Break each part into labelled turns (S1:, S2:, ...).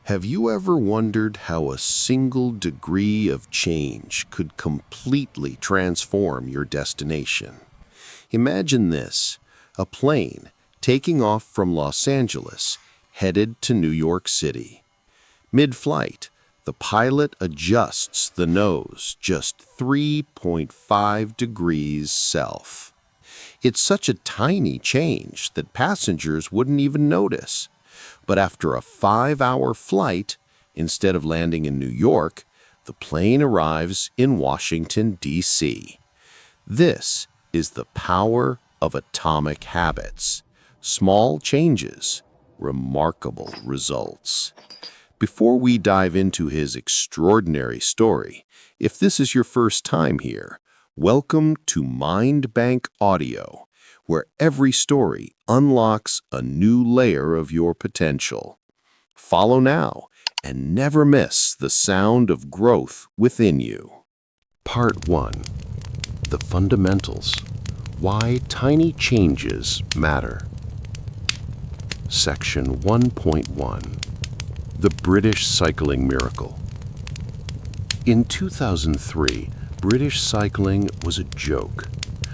S1: Have you ever wondered how a single degree of change could completely transform your destination? Imagine this: a plane taking off from Los Angeles, headed to New York City. Mid-flight, the pilot adjusts the nose just 3.5 degrees south. It's such a tiny change that passengers wouldn't even notice. But after a 5-hour flight, instead of landing in New York, the plane arrives in Washington, D.C. This is the power of atomic habits. Small changes, remarkable results. Before we dive into his extraordinary story, if this is your first time here, welcome to MindBank Audio, where every story unlocks a new layer of your potential. Follow now and never miss the sound of growth within you. Part 1. The Fundamentals. Why Tiny Changes Matter. Section 1.1. The British Cycling Miracle. In 2003, British cycling was a joke.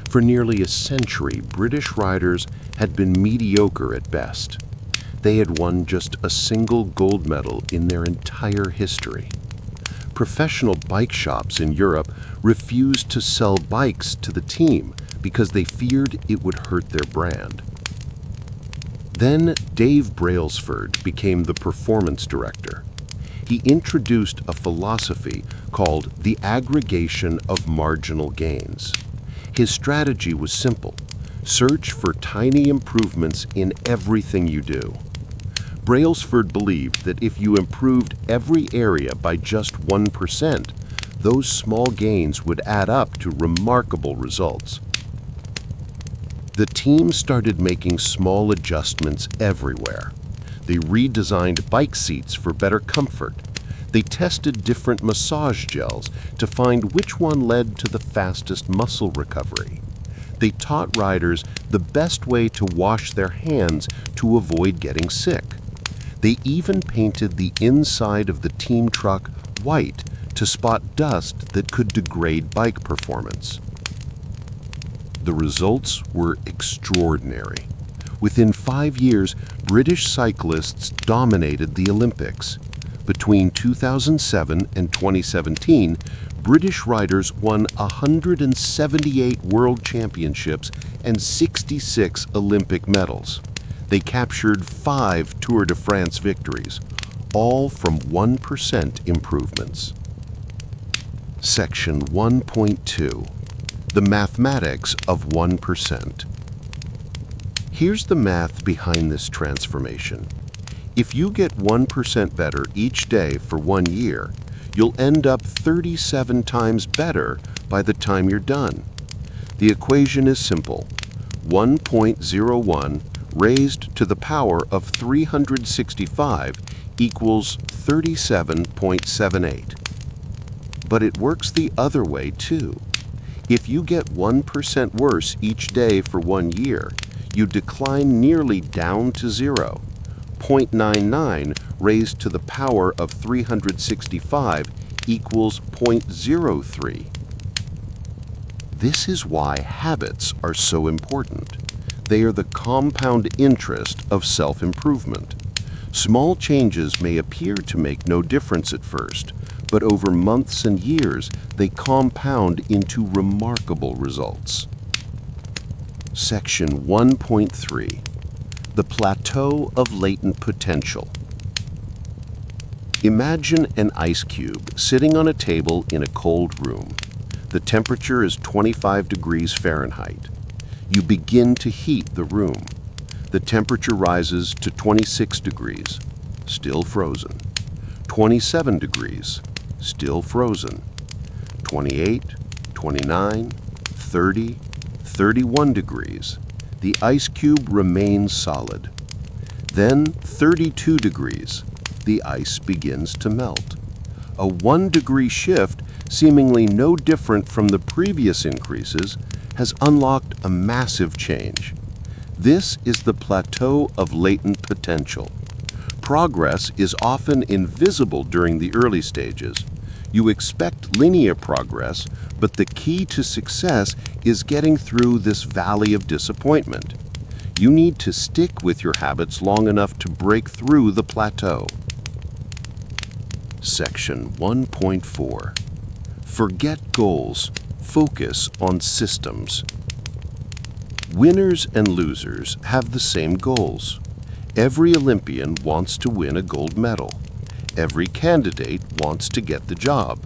S1: For nearly a century, British riders had been mediocre at best. They had won just a single gold medal in their entire history. Professional bike shops in Europe refused to sell bikes to the team because they feared it would hurt their brand. Then Dave Brailsford became the performance director. He introduced a philosophy called the aggregation of marginal gains. His strategy was simple: search for tiny improvements in everything you do. Brailsford believed that if you improved every area by just 1%, those small gains would add up to remarkable results. The team started making small adjustments everywhere. They redesigned bike seats for better comfort. They tested different massage gels to find which one led to the fastest muscle recovery. They taught riders the best way to wash their hands to avoid getting sick. They even painted the inside of the team truck white to spot dust that could degrade bike performance. The results were extraordinary. Within 5 years, British cyclists dominated the Olympics. Between 2007 and 2017, British riders won 178 world championships and 66 Olympic medals. They captured 5 Tour de France victories, all from 1% improvements. Section 1.2. The Mathematics of 1%. Here's the math behind this transformation. If you get 1% better each day for 1 year, you'll end up 37 times better by the time you're done. The equation is simple: 1.01 raised to the power of 365 equals 37.78. But it works the other way too. If you get 1% worse each day for 1 year, you decline nearly down to zero. 0.99 raised to the power of 365 equals 0.03. This is why habits are so important. They are the compound interest of self-improvement. Small changes may appear to make no difference at first, but over months and years, they compound into remarkable results. Section 1.3. The Plateau of Latent Potential. Imagine an ice cube sitting on a table in a cold room. The temperature is 25 degrees Fahrenheit. You begin to heat the room. The temperature rises to 26 degrees, still frozen. 27 degrees, still frozen. 28, 29, 30, 31 degrees. The ice cube remains solid. Then 32 degrees. The ice begins to melt. A 1-degree shift, seemingly no different from the previous increases, has unlocked a massive change. This is the plateau of latent potential. Progress is often invisible during the early stages. You expect linear progress, but the key to success is getting through this valley of disappointment. You need to stick with your habits long enough to break through the plateau. Section 1.4. Forget goals. Focus on systems. Winners and losers have the same goals. Every Olympian wants to win a gold medal. Every candidate wants to get the job.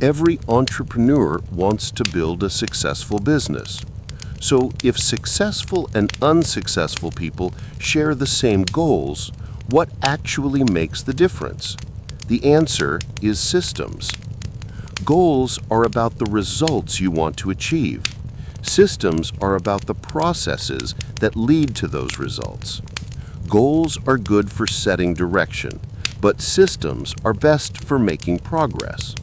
S1: Every entrepreneur wants to build a successful business. So if successful and unsuccessful people share the same goals, what actually makes the difference? The answer is systems. Goals are about the results you want to achieve. Systems are about the processes that lead to those results. Goals are good for setting direction, but systems are best for making progress.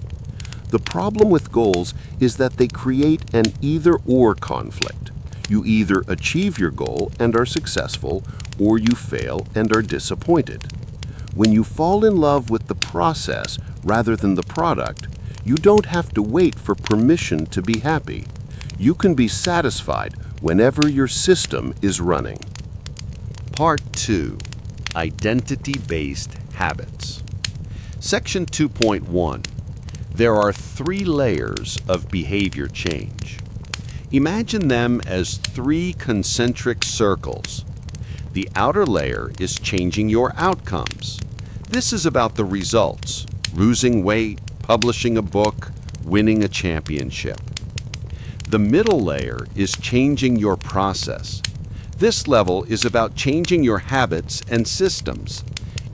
S1: The problem with goals is that they create an either-or conflict. You either achieve your goal and are successful, or you fail and are disappointed. When you fall in love with the process rather than the product, you don't have to wait for permission to be happy. You can be satisfied whenever your system is running. Part 2. Identity-based habits. Section 2.1. There are 3 layers of behavior change. Imagine them as 3 concentric circles. The outer layer is changing your outcomes. This is about the results: losing weight, publishing a book, winning a championship. The middle layer is changing your process. This level is about changing your habits and systems,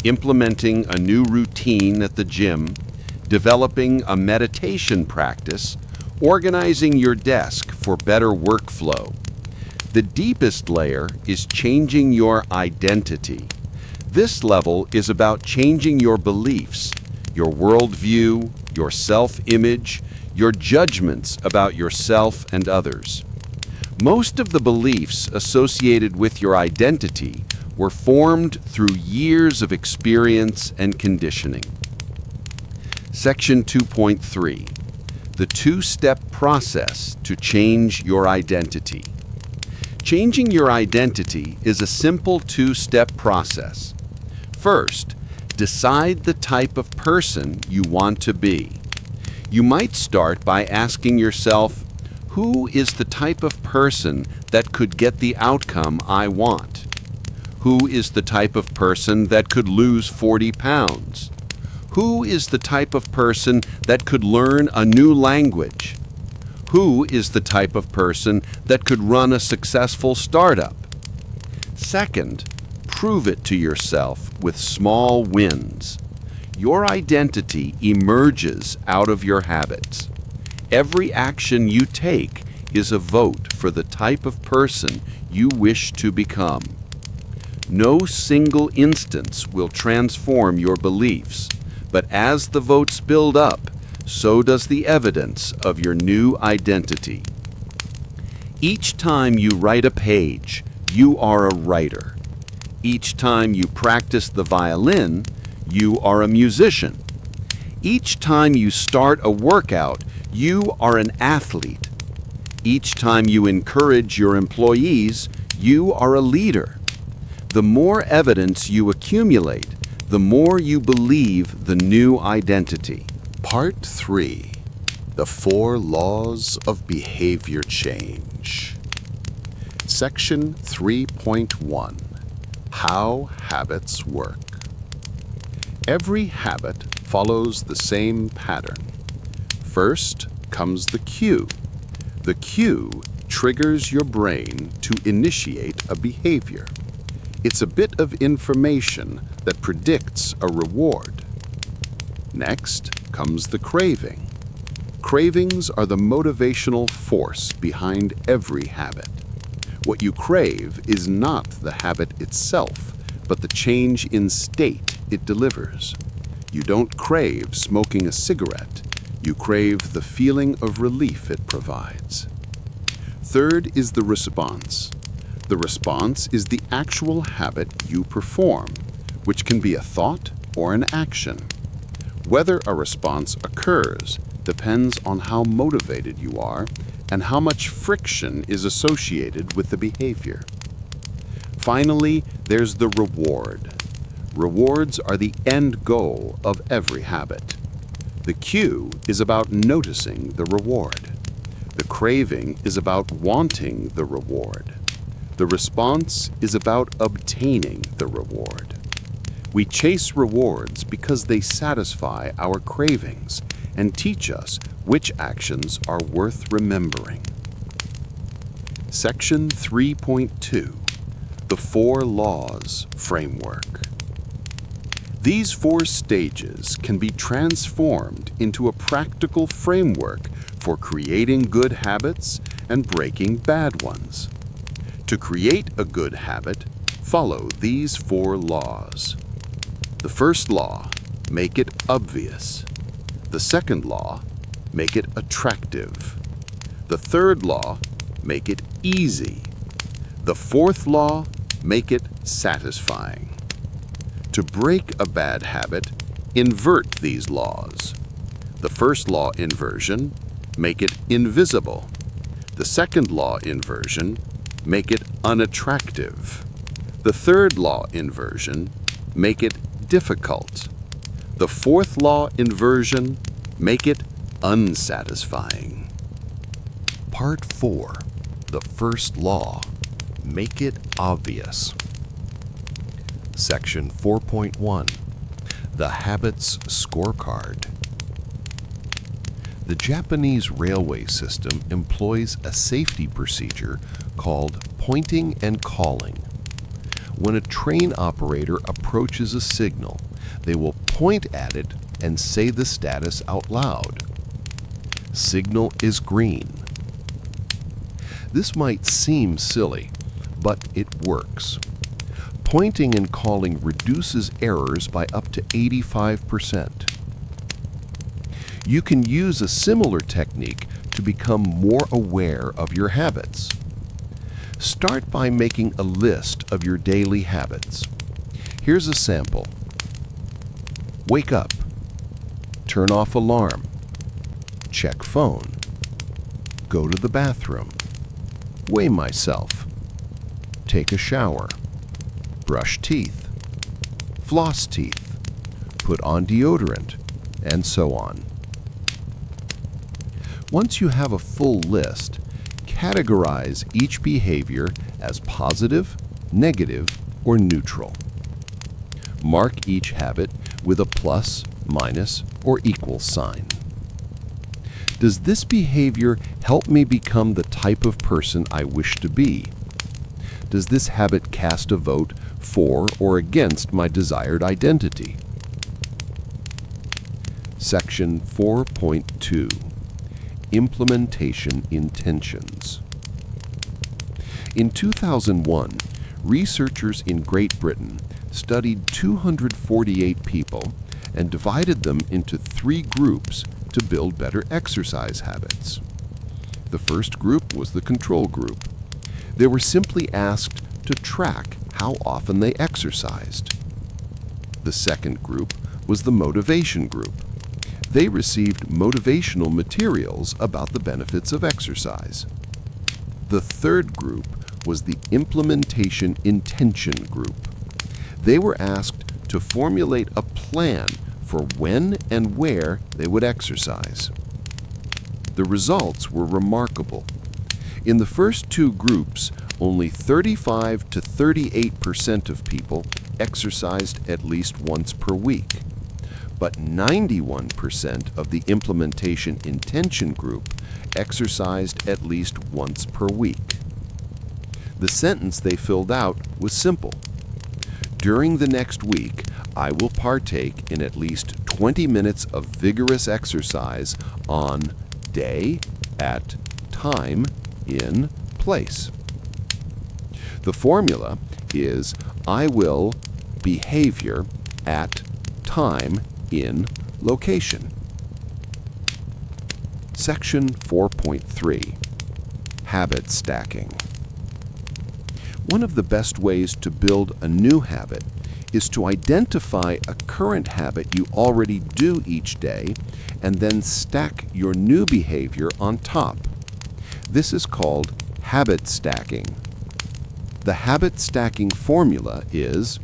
S1: implementing a new routine at the gym, developing a meditation practice, organizing your desk for better workflow. The deepest layer is changing your identity. This level is about changing your beliefs, your worldview, your self-image, your judgments about yourself and others. Most of the beliefs associated with your identity were formed through years of experience and conditioning. Section 2.3. The 2-step process to change your identity. Changing your identity is a simple 2-step process. First, decide the type of person you want to be. You might start by asking yourself, who is the type of person that could get the outcome I want? Who is the type of person that could lose 40 pounds? Who is the type of person that could learn a new language? Who is the type of person that could run a successful startup? Second, prove it to yourself with small wins. Your identity emerges out of your habits. Every action you take is a vote for the type of person you wish to become. No single instance will transform your beliefs, but as the votes build up, so does the evidence of your new identity. Each time you write a page, you are a writer. Each time you practice the violin, you are a musician. Each time you start a workout, you are an athlete. Each time you encourage your employees, you are a leader. The more evidence you accumulate, the more you believe the new identity. Part 3. The 4 Laws of Behavior Change. Section 3.1. How habits work. Every habit follows the same pattern. First comes the cue. The cue triggers your brain to initiate a behavior. It's a bit of information that predicts a reward. Next comes the craving. Cravings are the motivational force behind every habit. What you crave is not the habit itself, but the change in state it delivers. You don't crave smoking a cigarette. You crave the feeling of relief it provides. Third is the response. The response is the actual habit you perform.
S2: which can be a thought or an action. Whether a response occurs depends on how motivated you are and how much friction is associated with the behavior. Finally, there's the reward. Rewards are the end goal of every habit. The cue is about noticing the reward. The craving is about wanting the reward. The response is about obtaining the reward. We chase rewards because they satisfy our cravings and teach us which actions are worth remembering. Section 3.2, the 4 Laws Framework. These 4 stages can be transformed into a practical framework for creating good habits and breaking bad ones. To create a good habit, follow these 4 laws. The first law, make it obvious. The second law, make it attractive. The third law, make it easy. The fourth law, make it satisfying. To break a bad habit, invert these laws. The first law inversion, make it invisible. The second law inversion, make it unattractive. The third law inversion, make it difficult. The fourth law inversion, make it unsatisfying.
S1: Part 4. The first law. Make it obvious. Section 4.1. The Habits Scorecard. The Japanese railway system employs a safety procedure called pointing and calling. When a train operator approaches a signal, they will point at it and say the status out loud. Signal is green. This might seem silly, but it works. Pointing and calling reduces errors by up to 85%. You can use a similar technique to become more aware of your habits. Start by making a list of your daily habits. Here's a sample. Wake up. Turn off alarm. Check phone. Go to the bathroom. Weigh myself. Take a shower. Brush teeth. Floss teeth. Put on deodorant, and so on. Once you have a full list, categorize each behavior as positive, negative, or neutral. Mark each habit with a plus, minus, or equal sign. Does this behavior help me become the type of person I wish to be? Does this habit cast a vote for or against my desired identity? Section 4.2. Implementation Intentions. In 2001, researchers in Great Britain studied 248 people and divided them into 3 groups to build better exercise habits. The first group was the control group. They were simply asked to track how often they exercised. The second group was the motivation group. They received motivational materials about the benefits of exercise. The third group was the implementation intention group. They were asked to formulate a plan for when and where they would exercise. The results were remarkable. In the first 2 groups, only 35 to 38% of people exercised at least once per week. But 91% of the implementation intention group exercised at least once per week. The sentence they filled out was simple. During the next week, I will partake in at least 20 minutes of vigorous exercise on day, at, time, in, place. The formula is I will behavior at time in location. Section 4.3. Habit Stacking. One of the best ways to build a new habit is to identify a current habit you already do each day and then stack your new behavior on top. This is called habit stacking. The habit stacking formula is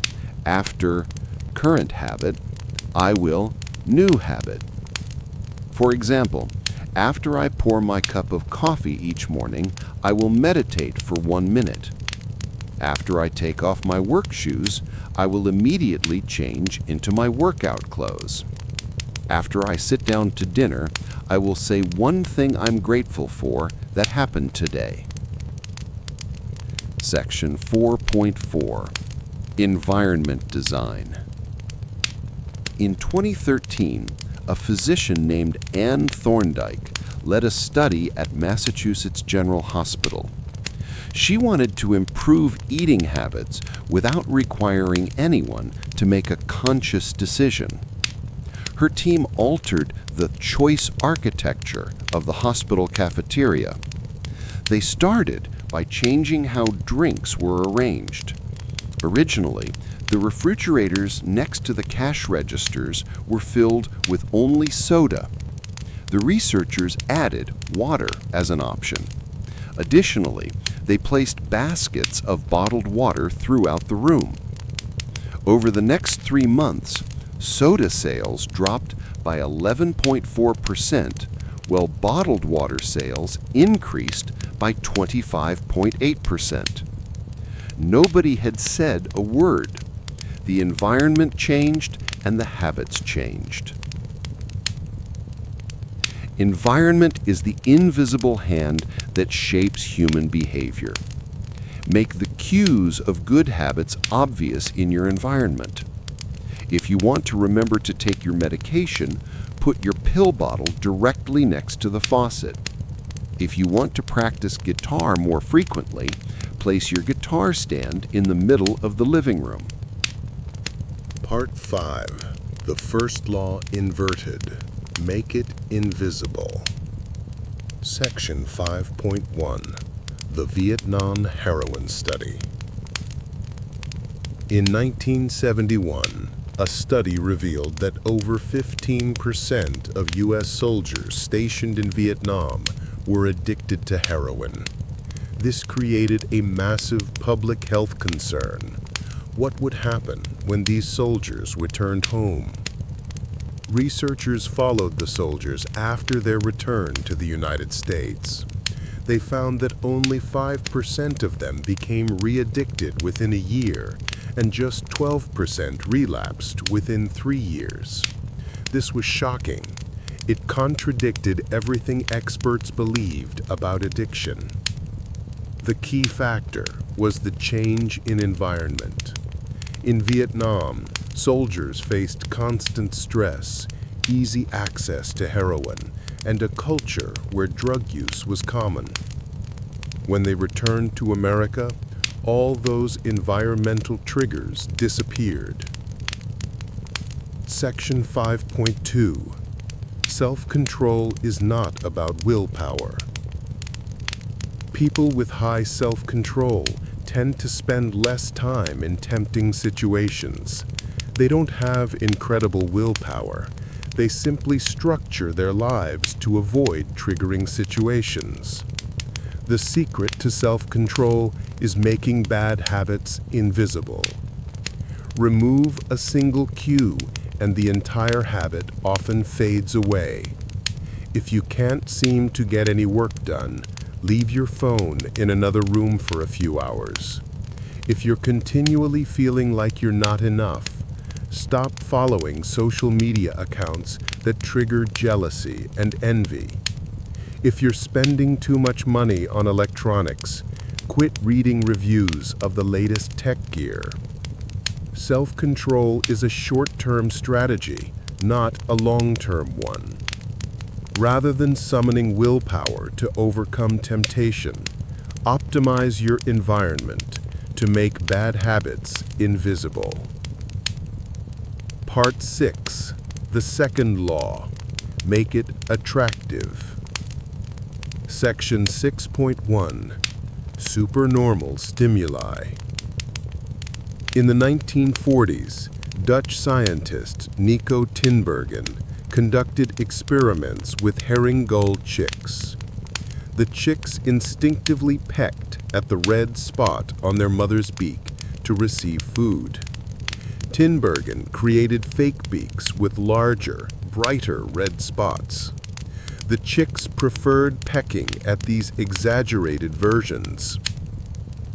S1: after current habit, I will new habit. For example, after I pour my cup of coffee each morning, I will meditate for 1 minute. After I take off my work shoes, I will immediately change into my workout clothes. After I sit down to dinner, I will say one thing I'm grateful for that happened today. Section 4.4, Environment Design. In 2013, a physician named Anne Thorndike led a study at Massachusetts General Hospital. She wanted to improve eating habits without requiring anyone to make a conscious decision. Her team altered the choice architecture of the hospital cafeteria. They started by changing how drinks were arranged. Originally, the refrigerators next to the cash registers were filled with only soda. The researchers added water as an option. Additionally, they placed baskets of bottled water throughout the room. Over the next 3 months, soda sales dropped by 11.4%, while bottled water sales increased by 25.8%. Nobody had said a word. The environment changed and the habits changed. Environment is the invisible hand that shapes human behavior. Make the cues of good habits obvious in your environment. If you want to remember to take your medication, put your pill bottle directly next to the faucet. If you want to practice guitar more frequently, place your guitar stand in the middle of the living room.
S3: Part 5. The first law inverted. Make it invisible. Section 5.1. The Vietnam Heroin Study. In 1971, a study revealed that over 15% of U.S. soldiers stationed in Vietnam were addicted to heroin. This created a massive public health concern. What would happen when these soldiers returned home? Researchers followed the soldiers after their return to the United States. They found that only 5% of them became re-addicted within a year, and just 12% relapsed within 3 years. This was shocking. It contradicted everything experts believed about addiction. The key factor was the change in environment. In Vietnam, soldiers faced constant stress, easy access to heroin, and a culture where drug use was common. When they returned to America, all those environmental triggers disappeared. Section 5.2. Self-control is not about willpower. People with high self-control tend to spend less time in tempting situations. They don't have incredible willpower. They simply structure their lives to avoid triggering situations. The secret to self-control is making bad habits invisible. Remove a single cue and the entire habit often fades away. If you can't seem to get any work done, leave your phone in another room for a few hours. If you're continually feeling like you're not enough, stop following social media accounts that trigger jealousy and envy. If you're spending too much money on electronics, quit reading reviews of the latest tech gear. Self-control is a short-term strategy, not a long-term one. Rather than summoning willpower to overcome temptation, optimize your environment to make bad habits invisible. Part 6. The second law. Make it attractive. Section 6.1. Supernormal stimuli. In the 1940s, Dutch scientist Nico Tinbergen conducted experiments with herring gull chicks. The chicks instinctively pecked at the red spot on their mother's beak to receive food. Tinbergen created fake beaks with larger, brighter red spots. The chicks preferred pecking at these exaggerated versions.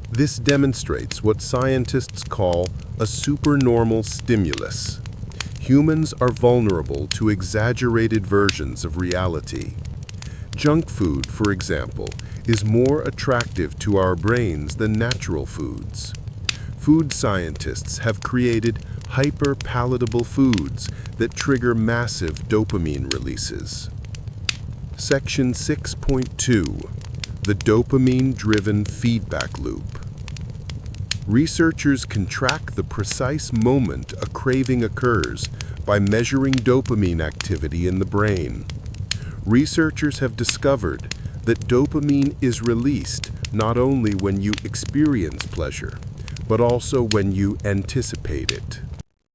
S3: This demonstrates what scientists call a supernormal stimulus. Humans are vulnerable to exaggerated versions of reality. Junk food, for example, is more attractive to our brains than natural foods. Food scientists have created hyper-palatable foods that trigger massive dopamine releases. Section 6.2. The dopamine-driven feedback loop. Researchers can track the precise moment a craving occurs by measuring dopamine activity in the brain. Researchers have discovered that dopamine is released not only when you experience pleasure, but also when you anticipate it.